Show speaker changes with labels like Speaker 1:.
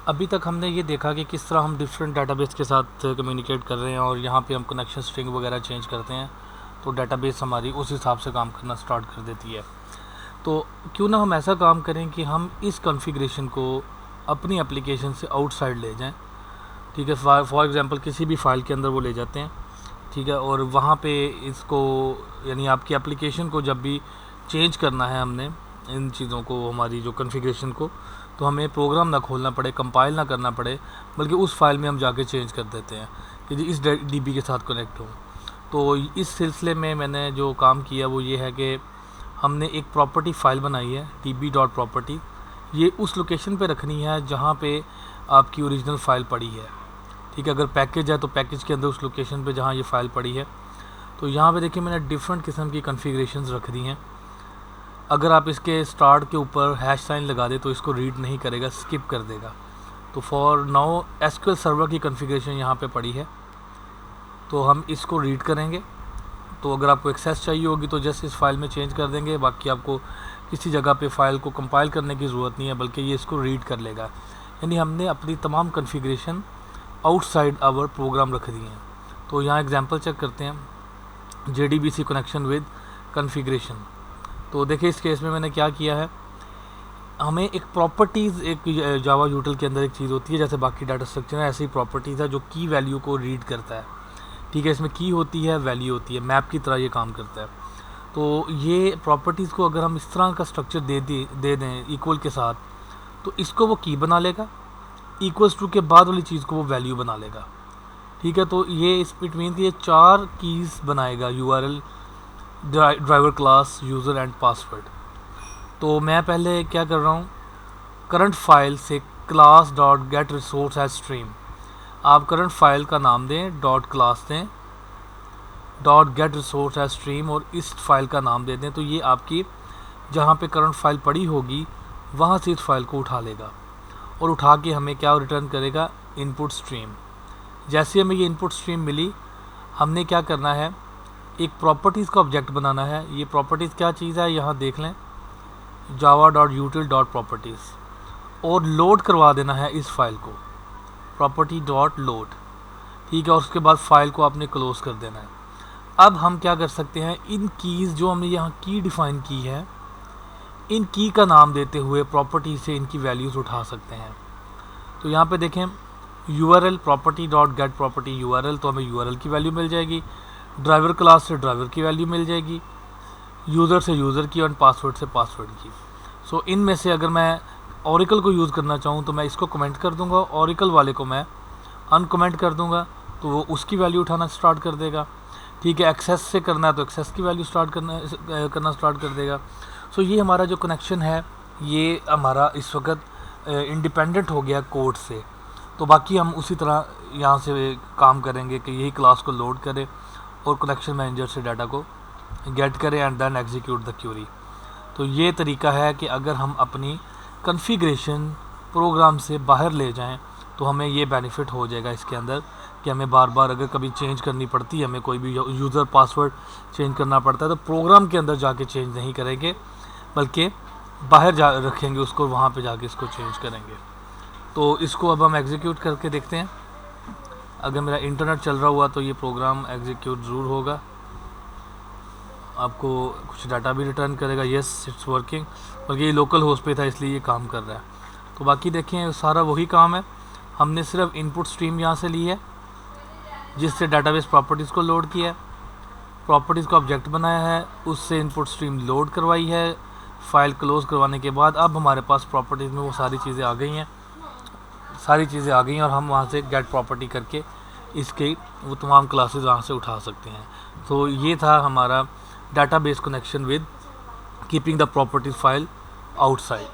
Speaker 1: अभी तक हमने ये देखा कि किस तरह हम डिफरेंट डेटाबेस के साथ कम्युनिकेट कर रहे हैं और यहाँ पे हम कनेक्शन स्ट्रिंग वगैरह चेंज करते हैं तो डेटाबेस हमारी उस हिसाब से काम करना स्टार्ट कर देती है। तो क्यों ना हम ऐसा काम करें कि हम इस कॉन्फ़िगरेशन को अपनी एप्लीकेशन से आउटसाइड ले जाएं। ठीक है, फॉर एग्जांपल किसी भी फ़ाइल के अंदर वो ले जाते हैं। ठीक है, और वहाँ पे इसको यानी आपकी एप्लीकेशन को जब भी चेंज करना है हमने इन चीज़ों को, हमारी जो कॉन्फ़िगरेशन को, तो हमें प्रोग्राम ना खोलना पड़े, कंपाइल ना करना पड़े, बल्कि उस फाइल में हम जाके चेंज कर देते हैं कि जी इस डीबी के साथ कनेक्ट हो। तो इस सिलसिले में मैंने जो काम किया वो ये है कि हमने एक प्रॉपर्टी फ़ाइल बनाई है db.property। ये उस लोकेशन पे रखनी है जहाँ पे आपकी ओरिजिनल फ़ाइल पड़ी है। ठीक है, अगर पैकेज है तो पैकेज के अंदर उस लोकेशन पे जहाँ ये फ़ाइल पड़ी है। तो यहाँ पे देखिए मैंने डिफरेंट किस्म की कॉन्फ़िगरेशंस रख दी हैं। अगर आप इसके स्टार्ट के ऊपर हैश साइन लगा दे तो इसको रीड नहीं करेगा, स्किप कर देगा। तो फॉर नाउ एसक्यूएल सर्वर की कॉन्फ़िगरेशन यहाँ पे पड़ी है, तो हम इसको रीड करेंगे। तो अगर आपको एक्सेस चाहिए होगी तो जस्ट इस फाइल में चेंज कर देंगे, बाकी आपको किसी जगह पे फ़ाइल को कंपाइल करने की ज़रूरत नहीं है, बल्कि ये इसको रीड कर लेगा। यानी हमने अपनी तमाम कॉन्फ़िगरेशन आउटसाइड आवर प्रोग्राम रख दी हैं। तो यहाँ एग्जांपल चेक करते हैं, JDBC कनेक्शन विद कॉन्फ़िगरेशन। तो देखिए इस केस में मैंने क्या किया है, हमें एक प्रॉपर्टीज़, एक जावा यूटिल के अंदर एक चीज़ होती है जैसे बाकी डाटा स्ट्रक्चर है, ऐसी प्रॉपर्टीज़ है जो की वैल्यू को रीड करता है। ठीक है, इसमें की होती है, वैल्यू होती है, मैप की तरह ये काम करता है। तो ये प्रॉपर्टीज़ को अगर हम इस तरह का स्ट्रक्चर दे दें इक्वल के साथ, तो इसको वो की बना लेगा, इक्वल्स टू के बाद वाली चीज़ को वो वैल्यू बना लेगा। ठीक है, तो ये इस बिटवीन ये 4 कीज़ बनाएगा, URL, driver class, user and password. तो मैं पहले क्या कर रहा हूँ, करंट फाइल से class dot get resource as stream, आप करंट फाइल का नाम दें, डॉट क्लास दें, dot get resource as stream, और इस फाइल का नाम दे दें। तो ये आपकी जहाँ पे करंट फाइल पड़ी होगी वहाँ से इस फाइल को उठा लेगा और उठा के हमें क्या रिटर्न करेगा, इनपुट स्ट्रीम। जैसे हमें ये इनपुट स्ट्रीम मिली, हमने क्या करना है, एक प्रॉपर्टीज़ का ऑब्जेक्ट बनाना है। ये प्रॉपर्टीज़ क्या चीज़ है, यहाँ देख लें, java.util.properties, और लोड करवा देना है इस फाइल को, property.load। ठीक है, और उसके बाद फाइल को आपने क्लोज़ कर देना है। अब हम क्या कर सकते हैं, इन कीज़ जो हमने यहाँ की डिफ़ाइन की है, इन की का नाम देते हुए प्रॉपर्टी से इनकी वैल्यूज़ उठा सकते हैं। तो यहाँ पे देखें, URL property.get property URL, तो हमें URL की वैल्यू मिल जाएगी, ड्राइवर क्लास से ड्राइवर की वैल्यू मिल जाएगी, यूज़र से यूज़र की, और पासवर्ड से पासवर्ड की। सो इनमें से अगर मैं ओरेकल को यूज़ करना चाहूँ तो मैं इसको कमेंट कर दूँगा, ओरेकल वाले को मैं अनकमेंट कर दूँगा, तो वो उसकी वैल्यू उठाना स्टार्ट कर देगा। ठीक है, एक्सेस से करना है तो एक्सेस की वैल्यू करना स्टार्ट कर देगा। सो ये हमारा जो कनेक्शन है ये हमारा इस वक्त इंडिपेंडेंट हो गया कोड से। तो बाकी हम उसी तरह यहाँ से काम करेंगे कि यही क्लास को लोड करे और कनेक्शन मैनेजर से डाटा को गेट करें and then execute the query. तो ये तरीका है कि अगर हम अपनी कॉन्फ़िगरेशन प्रोग्राम से बाहर ले जाएं तो हमें ये बेनिफिट हो जाएगा इसके अंदर कि हमें बार बार अगर कभी चेंज करनी पड़ती है, हमें कोई भी यूज़र पासवर्ड चेंज करना पड़ता है, तो प्रोग्राम के अंदर जाके चेंज नहीं करेंगे, बल्कि बाहर जा रखेंगे उसको, वहाँ पे जाके इसको चेंज करेंगे। तो इसको अब हम एग्जीक्यूट करके देखते हैं। अगर मेरा इंटरनेट चल रहा हुआ तो ये प्रोग्राम एग्जीक्यूट ज़रूर होगा, आपको कुछ डाटा भी रिटर्न करेगा। येस, इट्स वर्किंग, बल्कि ये लोकल होस्ट पे था इसलिए ये काम कर रहा है। तो बाकी देखें सारा वही काम है, हमने सिर्फ इनपुट स्ट्रीम यहाँ से ली है जिससे डाटाबेस प्रॉपर्टीज़ को लोड किया है, प्रॉपर्टीज़ का ऑब्जेक्ट बनाया है, उससे इनपुट स्ट्रीम लोड करवाई है, फाइल क्लोज़ करवाने के बाद अब हमारे पास प्रॉपर्टीज़ में वो सारी चीज़ें आ गई हैं, और हम वहाँ से गेट प्रॉपर्टी करके इसके वो तमाम क्लासेस वहाँ से उठा सकते हैं। तो ये था हमारा database connection with keeping the properties file outside.